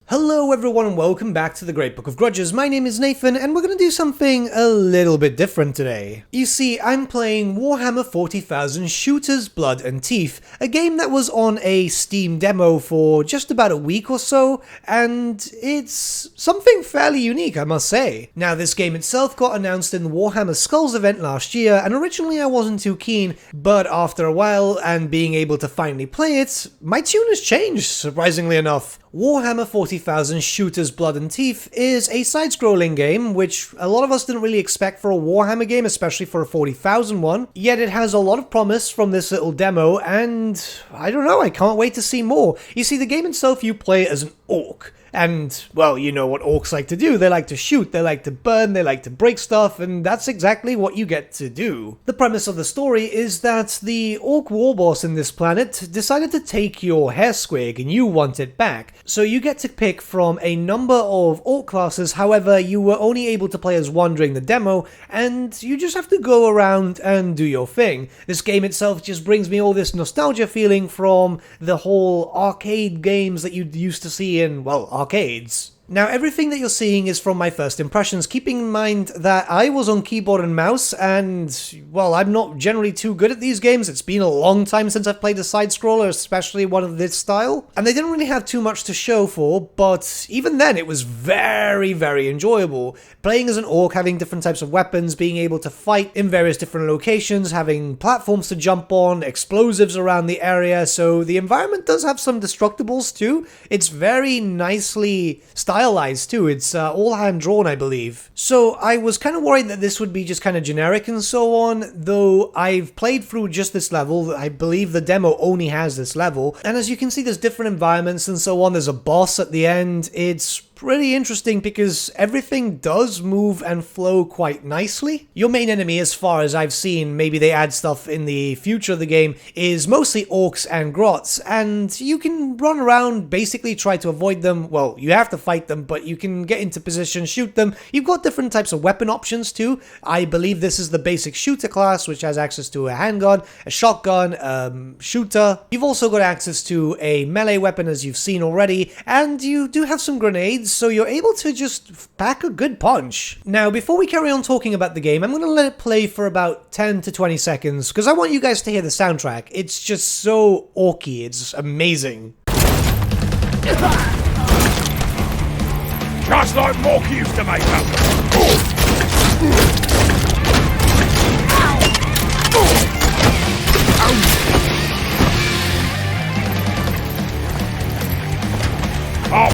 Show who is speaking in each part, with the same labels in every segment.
Speaker 1: Hello everyone and welcome back to the Great Book of Grudges. My name is Nathan and we're going to do something a little bit different today. You see, I'm playing Warhammer 40,000 Shootas, Blood and Teeth, a game that was on a Steam demo for just about a week or so, and it's something fairly unique, I must say. Now, this game itself got announced in the Warhammer Skulls event last year, and originally I wasn't too keen, but after a while and being able to finally play it, my tune has changed, surprisingly enough. Warhammer 40,000 Shootas, Blood and Teeth is a side-scrolling game, which a lot of us didn't really expect for a Warhammer game, especially for a 40,000 one, yet it has a lot of promise from this little demo, and I don't know, I can't wait to see more. You see, the game itself you play as an orc. And, well, you know what orcs like to do. They like to shoot, they like to burn, they like to break stuff, and that's exactly what you get to do. The premise of the story is that the orc war boss in this planet decided to take your hair squig and you want it back. So you get to pick from a number of orc classes, however, you were only able to play as one during the demo, and you just have to go around and do your thing. This game itself just brings me all this nostalgia feeling from the whole arcade games that you used to see in, well, arcades. Now, everything that you're seeing is from my first impressions, keeping in mind that I was on keyboard and mouse, and, well, I'm not generally too good at these games. It's been a long time since I've played a side-scroller, especially one of this style, and they didn't really have too much to show for, but even then, it was very, very enjoyable. Playing as an orc, having different types of weapons, being able to fight in various different locations, having platforms to jump on, explosives around the area, so the environment does have some destructibles too. It's very nicely stylized too. It's all hand-drawn, I believe. So I was kind of worried that this would be just kind of generic and so on, though I've played through just this level. I believe the demo only has this level, and as you can see, there's different environments and so on. There's a boss at the end. It's pretty interesting because everything does move and flow quite nicely. Your main enemy, as far as I've seen, maybe they add stuff in the future of the game, is mostly orcs and grots, and you can run around, basically try to avoid them. Well, you have to fight them, but you can get into position, shoot them. You've got different types of weapon options too. I believe this is the basic shooter class, which has access to a handgun, a shotgun, shooter. You've also got access to a melee weapon, as you've seen already, and you do have some grenades, so you're able to just pack a good punch. Now, before we carry on talking about the game, I'm going to let it play for about 10 to 20 seconds, because I want you guys to hear the soundtrack. It's just so orky, it's amazing.
Speaker 2: Just like Mork used to make them.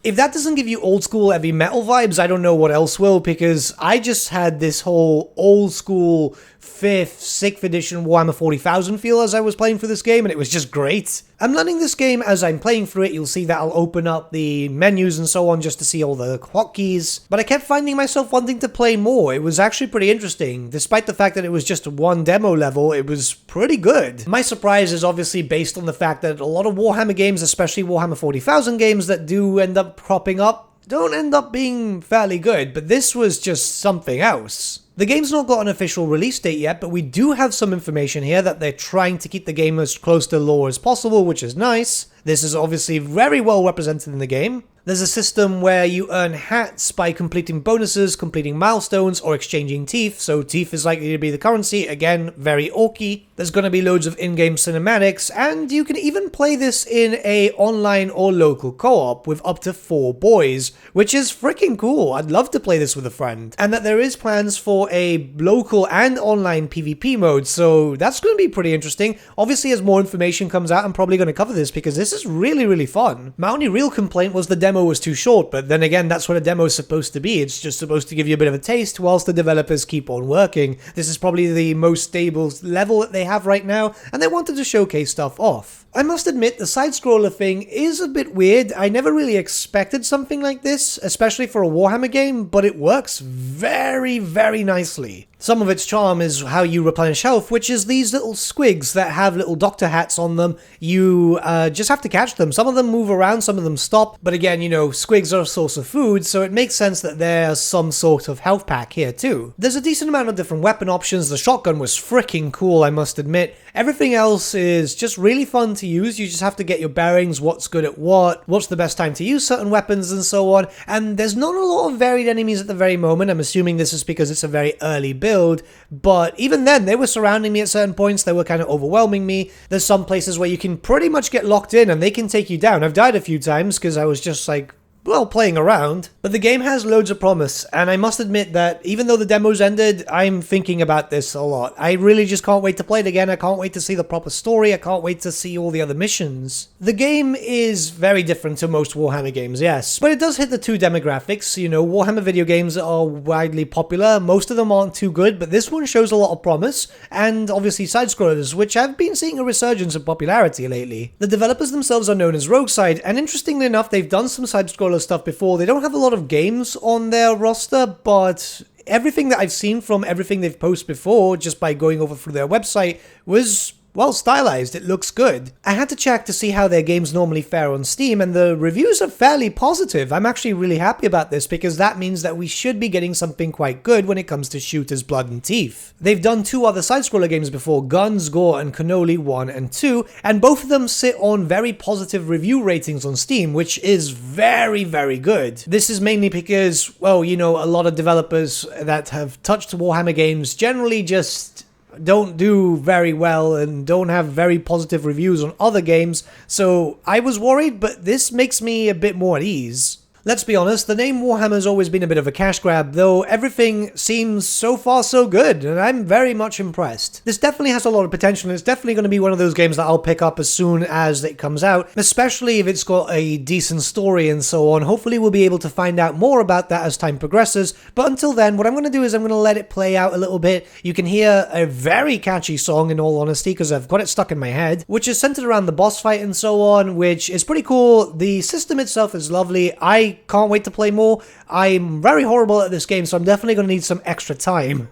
Speaker 1: If that doesn't give you old school heavy metal vibes, I don't know what else will, because I just had this whole old school 5th, 6th edition Warhammer 40,000 feel as I was playing through this game, and it was just great. I'm learning this game as I'm playing through it. You'll see that I'll open up the menus and so on just to see all the hotkeys, but I kept finding myself wanting to play more. It was actually pretty interesting. Despite the fact that it was just one demo level, it was pretty good. My surprise is obviously based on the fact that a lot of Warhammer games, especially Warhammer 40,000 games that do end up cropping up, don't end up being fairly good, but this was just something else. The game's not got an official release date yet, but we do have some information here that they're trying to keep the game as close to lore as possible, which is nice. This is obviously very well represented in the game. There's a system where you earn hats by completing bonuses, completing milestones, or exchanging teeth, so teeth is likely to be the currency, again, very orky. There's going to be loads of in-game cinematics, and you can even play this in a online or local co-op with up to 4 boys, which is freaking cool. I'd love to play this with a friend. And that there is plans for a local and online PvP mode, so that's going to be pretty interesting. Obviously, as more information comes out, I'm probably going to cover this because this is really, really fun. My only real complaint was the demo was too short, but then again, that's what a demo is supposed to be. It's just supposed to give you a bit of a taste whilst the developers keep on working. This is probably the most stable level that they have right now, and they wanted to showcase stuff off. I must admit, the side-scroller thing is a bit weird. I never really expected something like this, especially for a Warhammer game, but it works very, very nicely. Some of its charm is how you replenish health, which is these little squigs that have little doctor hats on them. You just have to catch them. Some of them move around, some of them stop. But again, you know, squigs are a source of food, so it makes sense that there's some sort of health pack here too. There's a decent amount of different weapon options. The shotgun was freaking cool, I must admit. Everything else is just really fun to use. You just have to get your bearings, what's good at what's the best time to use certain weapons and so on. And there's not a lot of varied enemies at the very moment. I'm assuming this is because it's a very early build, but even then they were surrounding me at certain points. They were kind of overwhelming me. There's some places where you can pretty much get locked in and they can take you down. I've died a few times because I was just like, well, playing around. But the game has loads of promise, and I must admit that even though the demo's ended, I'm thinking about this a lot. I really just can't wait to play it again. I can't wait to see the proper story. I can't wait to see all the other missions. The game is very different to most Warhammer games, yes, but it does hit the two demographics. You know, Warhammer video games are widely popular. Most of them aren't too good, but this one shows a lot of promise, and obviously side-scrollers, which I've been seeing a resurgence of popularity lately. The developers themselves are known as Rogueside, and interestingly enough, they've done some side-scroller stuff before. They don't have a lot of games on their roster, but everything that I've seen from everything they've posted before, just by going over through their website, was well stylized. It looks good. I had to check to see how their games normally fare on Steam, and the reviews are fairly positive. I'm actually really happy about this because that means that we should be getting something quite good when it comes to Shootas, Blood and Teef. They've done two other side-scroller games before, Guns, Gore and Cannoli 1 and 2, and both of them sit on very positive review ratings on Steam, which is very, very good. This is mainly because, well, you know, a lot of developers that have touched Warhammer games generally just don't do very well and don't have very positive reviews on other games, so I was worried, but this makes me a bit more at ease. Let's be honest, the name Warhammer's always been a bit of a cash grab, though everything seems so far so good, and I'm very much impressed. This definitely has a lot of potential, and it's definitely going to be one of those games that I'll pick up as soon as it comes out, especially if it's got a decent story and so on. Hopefully we'll be able to find out more about that as time progresses, but until then, what I'm going to do is I'm going to let it play out a little bit. You can hear a very catchy song, in all honesty, because I've got it stuck in my head, which is centered around the boss fight and so on, which is pretty cool. The system itself is lovely. I can't wait to play more. I'm very horrible at this game, so I'm definitely going to need some extra time.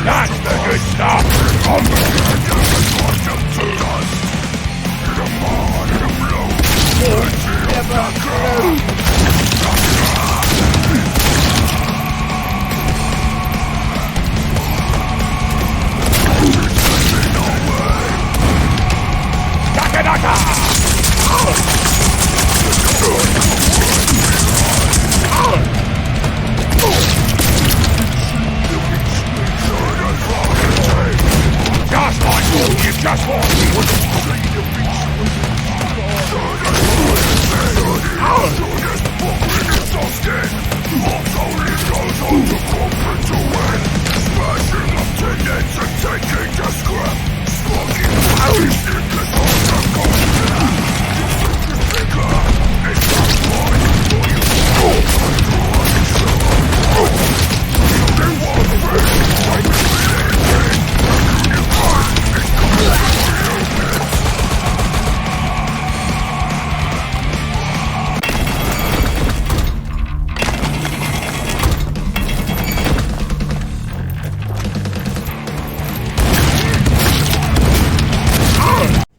Speaker 2: That's the good stuff! Just walk!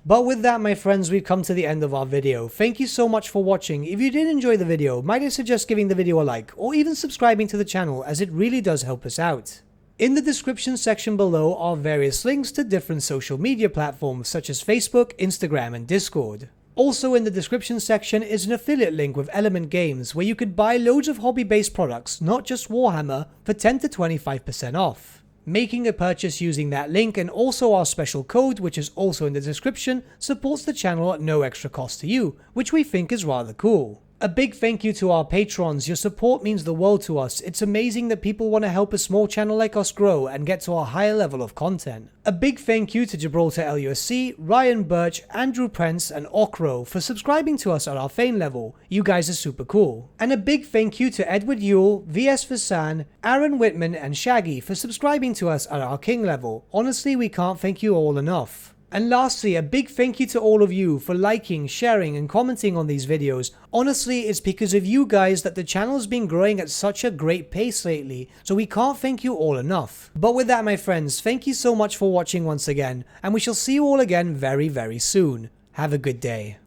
Speaker 1: But with that, my friends, we've come to the end of our video. Thank you so much for watching. If you did enjoy the video, might I suggest giving the video a like, or even subscribing to the channel, as it really does help us out. In the description section below are various links to different social media platforms such as Facebook, Instagram and Discord. Also in the description section is an affiliate link with Element Games where you could buy loads of hobby-based products, not just Warhammer, for 10 to 25% off. Making a purchase using that link and also our special code, which is also in the description, supports the channel at no extra cost to you, which we think is rather cool. A big thank you to our patrons. Your support means the world to us. It's amazing that people want to help a small channel like us grow and get to a higher level of content. A big thank you to Gibraltar LUSC, Ryan Bertsche, Andrew Prince, and ORK for subscribing to us at our Fane level. You guys are super cool. And a big thank you to Edward Yule, VS Vasan, Aaron Whitman, and Shaggy for subscribing to us at our King level. Honestly, we can't thank you all enough. And lastly, a big thank you to all of you for liking, sharing, and commenting on these videos. Honestly, it's because of you guys that the channel's been growing at such a great pace lately, so we can't thank you all enough. But with that, my friends, thank you so much for watching once again, and we shall see you all again very, very soon. Have a good day.